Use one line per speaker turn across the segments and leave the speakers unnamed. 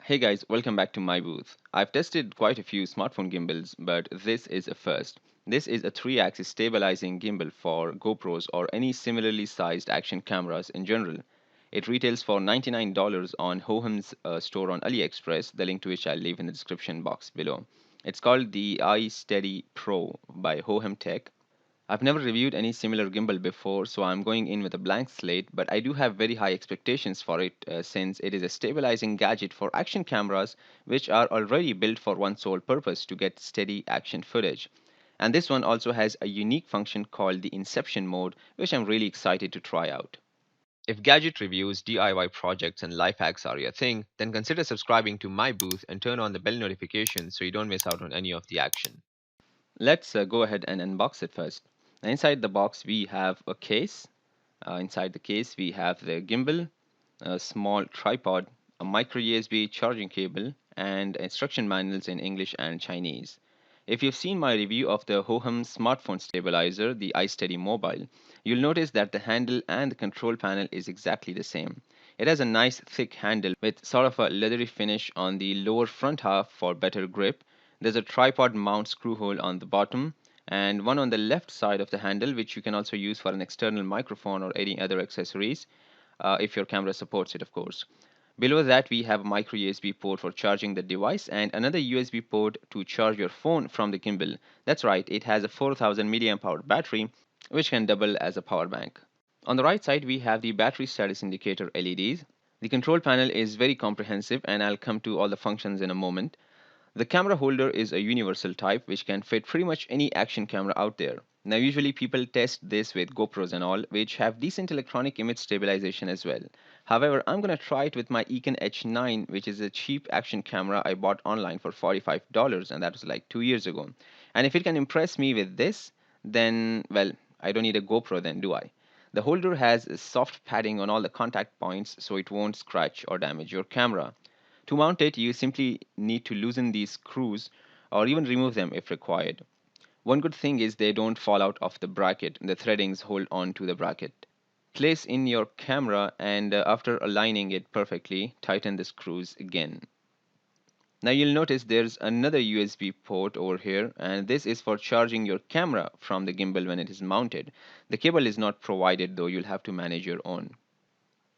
Hey guys, welcome back to my booth. I've tested quite a few smartphone gimbals, but this is a first. This is a 3-axis stabilizing gimbal for GoPros or any similarly sized action cameras in general. It retails for $99 on Hohem's store on AliExpress, the link to which I'll leave in the description box below. It's called the iSteady Pro by Hohem Tech. I've never reviewed any similar gimbal before, so I'm going in with a blank slate, but I do have very high expectations for it since it is a stabilizing gadget for action cameras which are already built for one sole purpose to get steady action footage. And this one also has a unique function called the Inception Mode, which I'm really excited to try out. If gadget reviews, DIY projects, and life hacks are your thing, then consider subscribing to my booth and turn on the bell notifications so you don't miss out on any of the action. Let's go ahead and unbox it first. Inside the box, we have a case. Inside the case, we have the gimbal, a small tripod, a micro USB charging cable, and instruction manuals in English and Chinese. If you've seen my review of the Hohem smartphone stabilizer, the iSteady Mobile, you'll notice that the handle and the control panel is exactly the same. It has a nice thick handle with sort of a leathery finish on the lower front half for better grip. There's a tripod mount screw hole on the bottom and one on the left side of the handle, which you can also use for an external microphone or any other accessories, if your camera supports it, of course. Below that, we have a micro USB port for charging the device and another USB port to charge your phone from the gimbal. That's right, it has a 4000 milliamp hour battery, which can double as a power bank. On the right side, we have the battery status indicator LEDs. The control panel is very comprehensive, and I'll come to all the functions in a moment. The camera holder is a universal type which can fit pretty much any action camera out there. Now, usually people test this with GoPros and all, which have decent electronic image stabilization as well. However, I'm gonna try it with my Econ H9, which is a cheap action camera I bought online for $45, and that was like 2 years ago. And if it can impress me with this, then, well, I don't need a GoPro then, do I? The holder has a soft padding on all the contact points so it won't scratch or damage your camera. To mount it, you simply need to loosen these screws or even remove them if required. One good thing is they don't fall out of the bracket. The threadings hold on to the bracket. Place in your camera and after aligning it perfectly, tighten the screws again. Now you'll notice there's another USB port over here, and this is for charging your camera from the gimbal when it is mounted. The cable is not provided, though you'll have to manage your own.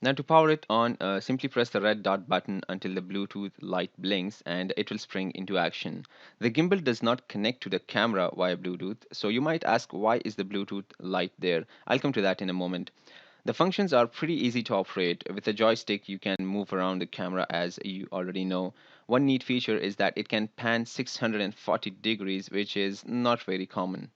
Now to power it on, simply press the red dot button until the Bluetooth light blinks and it will spring into action. The gimbal does not connect to the camera via Bluetooth, so you might ask why is the Bluetooth light there? I'll come to that in a moment. The functions are pretty easy to operate. With a joystick, you can move around the camera as you already know. One neat feature is that it can pan 640 degrees, which is not very common.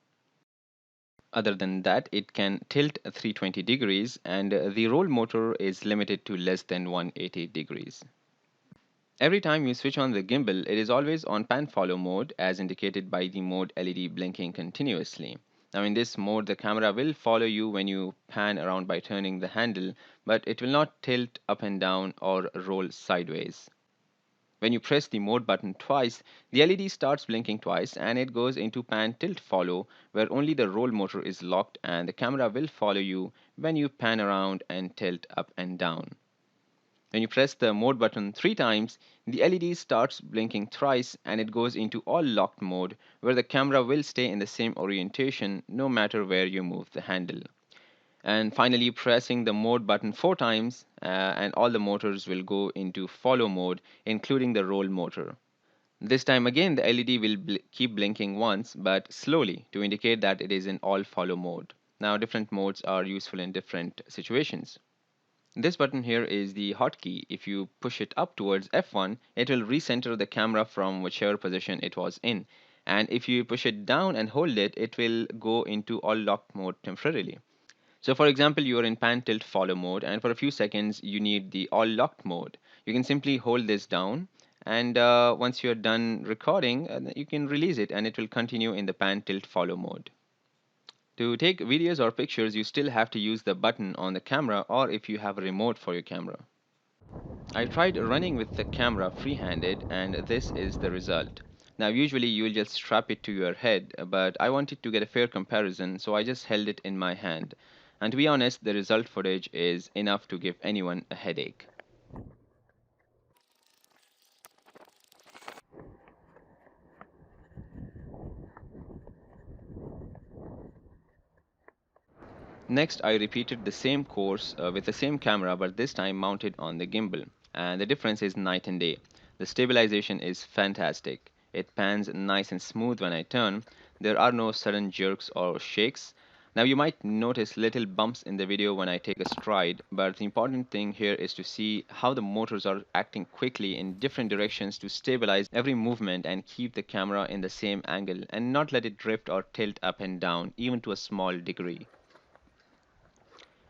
Other than that, it can tilt 320 degrees and the roll motor is limited to less than 180 degrees. Every time you switch on the gimbal, it is always on pan follow mode as indicated by the mode LED blinking continuously. Now in this mode, the camera will follow you when you pan around by turning the handle, but it will not tilt up and down or roll sideways. When you press the mode button twice, the LED starts blinking twice and it goes into pan tilt follow where only the roll motor is locked and the camera will follow you when you pan around and tilt up and down. When you press the mode button 3 times, the LED starts blinking thrice and it goes into all locked mode where the camera will stay in the same orientation no matter where you move the handle. And finally pressing the mode button 4 times and all the motors will go into follow mode, including the roll motor. This time again the LED will keep blinking once but slowly to indicate that it is in all follow mode. Now different modes are useful in different situations. This button here is the hotkey. If you push it up towards F1, it will recenter the camera from whichever position it was in. And if you push it down and hold it, it will go into all locked mode temporarily. So for example, you are in pan tilt follow mode and for a few seconds you need the all locked mode. You can simply hold this down and once you're done recording, you can release it and it will continue in the pan tilt follow mode. To take videos or pictures, you still have to use the button on the camera or if you have a remote for your camera. I tried running with the camera free-handed and this is the result. Now usually you will just strap it to your head, but I wanted to get a fair comparison so I just held it in my hand. And to be honest, the result footage is enough to give anyone a headache. Next, I repeated the same course with the same camera, but this time mounted on the gimbal. And the difference is night and day. The stabilization is fantastic. It pans nice and smooth when I turn. There are no sudden jerks or shakes. Now, you might notice little bumps in the video when I take a stride, but the important thing here is to see how the motors are acting quickly in different directions to stabilize every movement and keep the camera in the same angle and not let it drift or tilt up and down, even to a small degree.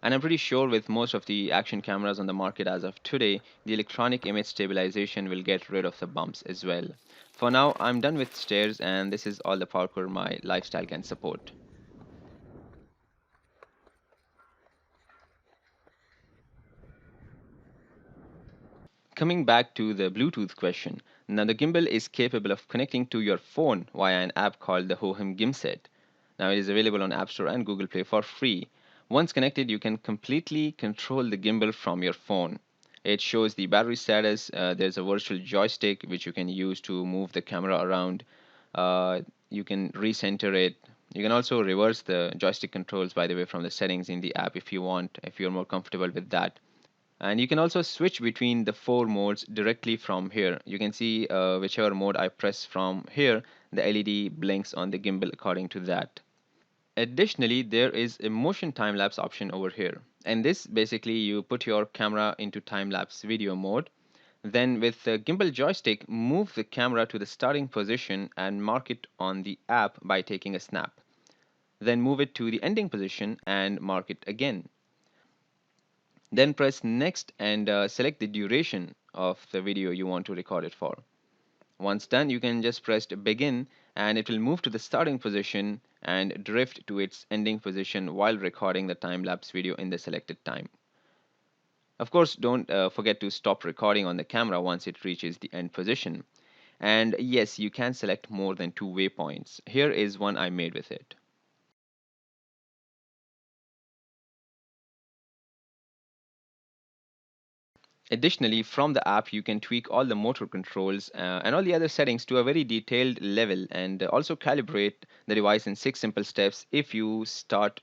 And I'm pretty sure with most of the action cameras on the market as of today, the electronic image stabilization will get rid of the bumps as well. For now, I'm done with stairs, and this is all the parkour my lifestyle can support. Coming back to the Bluetooth question, now the gimbal is capable of connecting to your phone via an app called the hohem Gimset. Now it is available on App Store and Google Play for free. Once connected, you can completely control the gimbal from your phone. It shows the battery status. There's a virtual joystick which you can use to move the camera around. You can recenter it. You can also reverse the joystick controls, by the way, from the settings in the app if you want, if you're more comfortable with that. And you can also switch between the four modes directly from here. You can see whichever mode I press from here, the LED blinks on the gimbal according to that. Additionally, there is a motion time lapse option over here. And this basically you put your camera into time lapse video mode. Then with the gimbal joystick, move the camera to the starting position and mark it on the app by taking a snap. Then move it to the ending position and mark it again. Then press next and select the duration of the video you want to record it for. Once done, you can just press begin and it will move to the starting position and drift to its ending position while recording the time-lapse video in the selected time. Of course, don't forget to stop recording on the camera once it reaches the end position. And yes, you can select more than two waypoints. Here is one I made with it. Additionally, from the app, you can tweak all the motor controls and all the other settings to a very detailed level and also calibrate the device in 6 simple steps if you start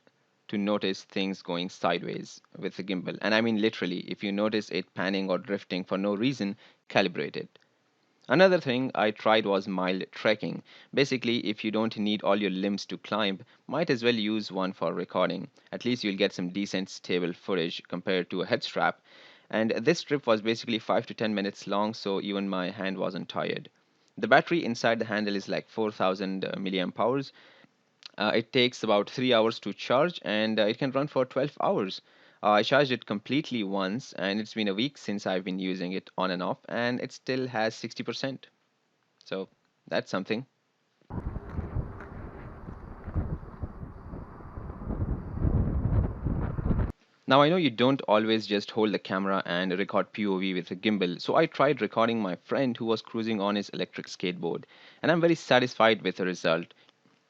to notice things going sideways with the gimbal. And I mean literally, if you notice it panning or drifting for no reason, calibrate it. Another thing I tried was mild trekking. Basically, if you don't need all your limbs to climb, might as well use one for recording. At least you'll get some decent stable footage compared to a head strap. And this trip was basically 5 to 10 minutes long, so even my hand wasn't tired. The battery inside the handle is like 4000 milliamp hours. It takes about 3 hours to charge and it can run for 12 hours. I charged it completely once and it's been a week since I've been using it on and off and it still has 60%. So that's something. Now I know you don't always just hold the camera and record POV with a gimbal, so I tried recording my friend who was cruising on his electric skateboard, and I'm very satisfied with the result.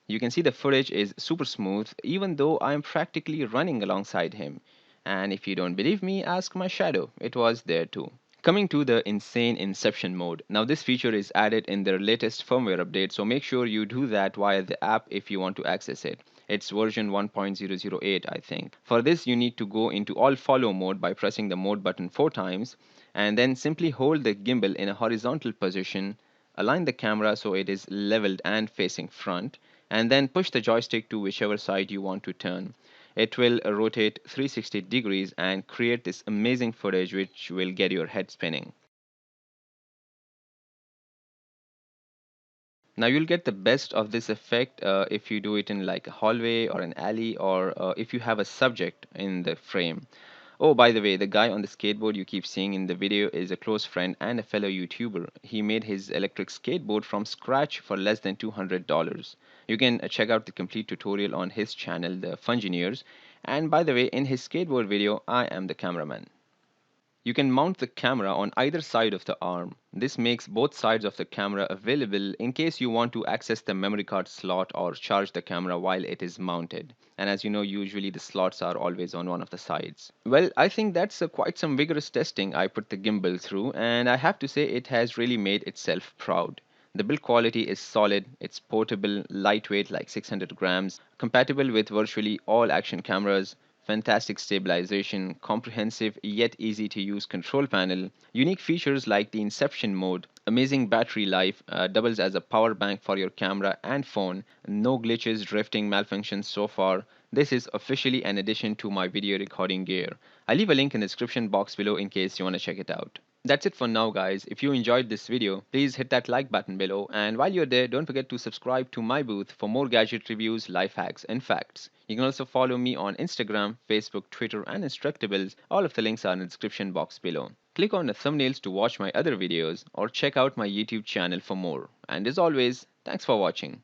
You can see the footage is super smooth, even though I'm practically running alongside him. And if you don't believe me, ask my shadow, it was there too. Coming to the insane Inception mode. Now this feature is added in their latest firmware update, so make sure you do that via the app if you want to access it. It's version 1.008, I think. For this, you need to go into all follow mode by pressing the mode button 4 times, and then simply hold the gimbal in a horizontal position, align the camera so it is leveled and facing front, and then push the joystick to whichever side you want to turn. It will rotate 360 degrees and create this amazing footage which will get your head spinning. Now you'll get the best of this effect if you do it in like a hallway or an alley or if you have a subject in the frame. Oh, by the way, the guy on the skateboard you keep seeing in the video is a close friend and a fellow YouTuber. He made his electric skateboard from scratch for less than $200. You can check out the complete tutorial on his channel, The Fungineers. And by the way, in his skateboard video, I am the cameraman. You can mount the camera on either side of the arm. This makes both sides of the camera available in case you want to access the memory card slot or charge the camera while it is mounted. And as you know, usually the slots are always on one of the sides. Well, I think that's quite some vigorous testing I put the gimbal through, and I have to say it has really made itself proud. The build quality is solid, it's portable, lightweight like 600 grams, compatible with virtually all action cameras, fantastic stabilization, comprehensive yet easy to use control panel, unique features like the Inception Mode, amazing battery life, doubles as a power bank for your camera and phone, no glitches, drifting, malfunctions so far. This is officially an addition to my video recording gear. I'll leave a link in the description box below in case you want to check it out. That's it for now, guys. If you enjoyed this video, please hit that like button below, and while you're there, don't forget to subscribe to my booth for more gadget reviews, life hacks, and facts. You can also follow me on Instagram, Facebook, Twitter, and Instructables. All of the links are in the description box below. Click on the thumbnails to watch my other videos or check out my YouTube channel for more. And as always, thanks for watching.